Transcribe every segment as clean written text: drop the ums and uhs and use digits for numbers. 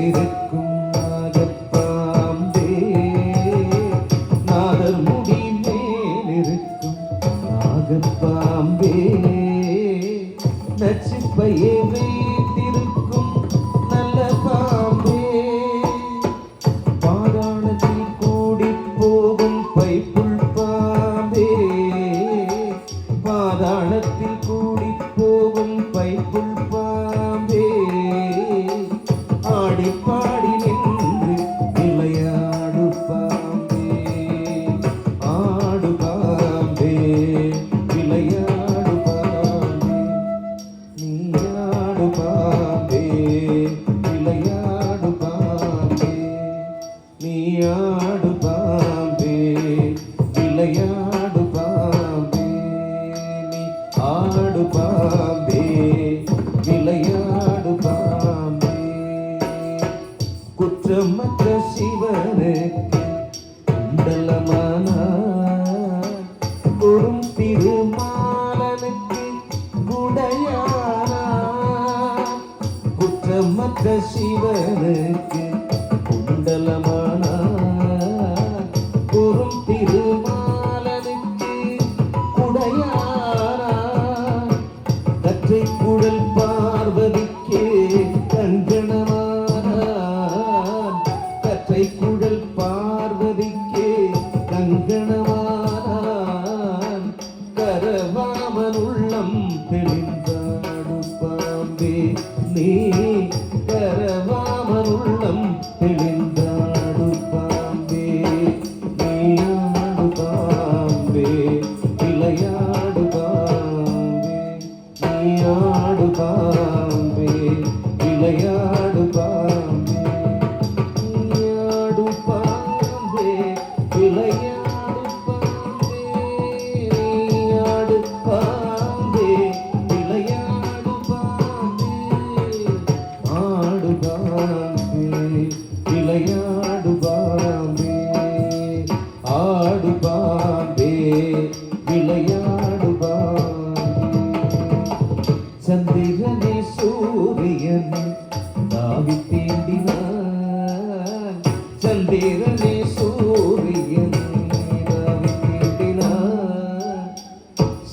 மேலிருக்கும் நாகப்பாம்பே, நாதர் முடி மேலிருக்கும் நாகப்பாம்பே, நச்சுப்பையை வைத்திருக்கும் நல்ல பாம்பே, பாதாளத்தில் கூடி போகும் பைப்புள் பாம்பே, பாதாளத்தில் கூடி போகும் பைப்புள் பாம்பே, ஆடி பாடி நின்று விளையாடு பாம்பே, ஆடு பாம்பே விளையாடு பாம்பே, நீயாடு பாம்பே விளையாடு பாம்பே, நீயாடு பாம்பே விளையாடு பாம்பே, நீ ஆடு பாம்பே விளையாடு பாம்பே. குற்றமற்ற சிவனுக்கு குண்டலமானார், குறும் திருமாலனுக்கு குடையானார். குற்றமற்ற சிவனுக்கு குண்டலமானார், குறும் திருமாலனுக்கு குடையானார். கற்றை குழல் பார்வதிக்கே கங்கணமானார், கற்றை குழல் பார்வதிக்கே கங்கணமானார். கரவாமன் உள்ளம் தெளிந்தாடு பாம்பே, நீ கரவாமன் உள்ளம் தெளிந்தாடு பாம்பே, நீயாடு பாம்பே விளையாடு பாம்பே, நீயாடு பாம்பே விளையாடு பாம்பே, நீயாடு பாம்பே விளையாடு பாம்பே, நீயாடு பாம்பே விளையாடு பாம்பே, ஆடு பாம்பே விளையாடு பாம்பே, ஆடு பாம்பே விளையாடு பாம்பே. சந்திரனே சூரியனே தாவி தீண்டினான், சந்திரனே சூரியனே தாவி தீண்டினான்.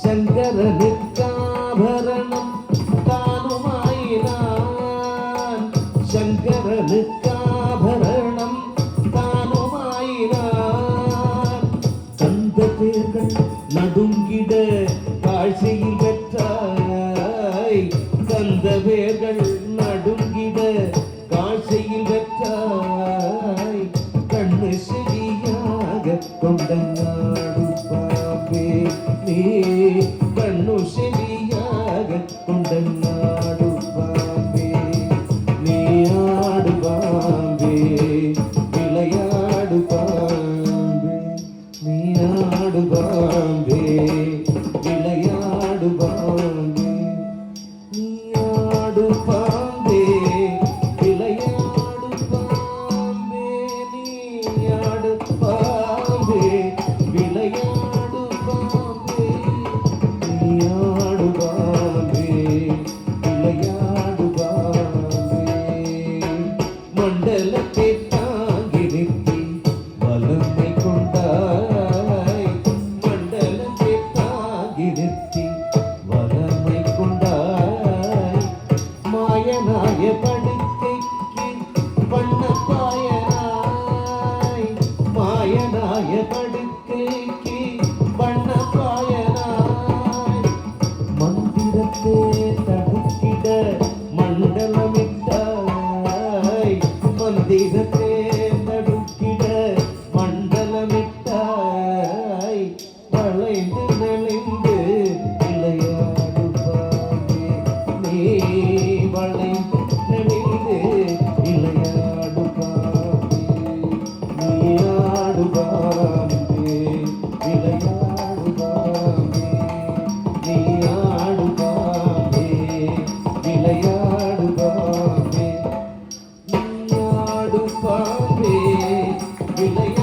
சங்கரனுக்காபரணம் தானுமாயினான், சங்கரனுக்காபரணம் தானுமாயினான். கந்த தேர்கள் நடுங்கிட காட்சியில் பெற்றாய், கந்த வேர்கள் நடுங்கிட காட்சியில் பெற்றாய். கண்ணு செடியாக கொண்ட நாடு பாம்பே, நீ கண்ணு செடியாக கொண்ட நாடு பாம்பே, நீ ஆடு பாம்பே விளையாடு பாம்பே, நீ ஆடு பாம்பே விளையாடு பாம்பே, நீ ஆடு பாம்பே விளையாடு பாம்பே, நீ ஆடு பாம்பே விளையாடு பாம்பே, நீ ஆடு பாம்பே விளையாடு பாம்பே. மண்டலத்தை தாங்கி நிறுத்தி வலமை கொண்டாய், மண்டலத்தை தாங்கி நிறுத்தி வலமை கொண்டாய். மாயனாய படுக்கைக்கு பண்ண பாயனாய், மாயனாய படுக்கைக்கு பண்ண பாயனாய். மந்திரத்தே தடுக்கிட மண்டலமிட்டாய், மந்திரத்தே தடுக்கிட மண்டலமிட்டாய். வளைந்து நெளிந்து விளையாடு பாம்பே, நீ வளைந்து நெளிந்து விளையாடு பாம்பே, நீ ஆடு பாம்பே விளையாடு பாம்பே, நீ ஆடு பாம்பே விளையாடு பாம்பே, நீ ஆடு பாம்பே விளையாடு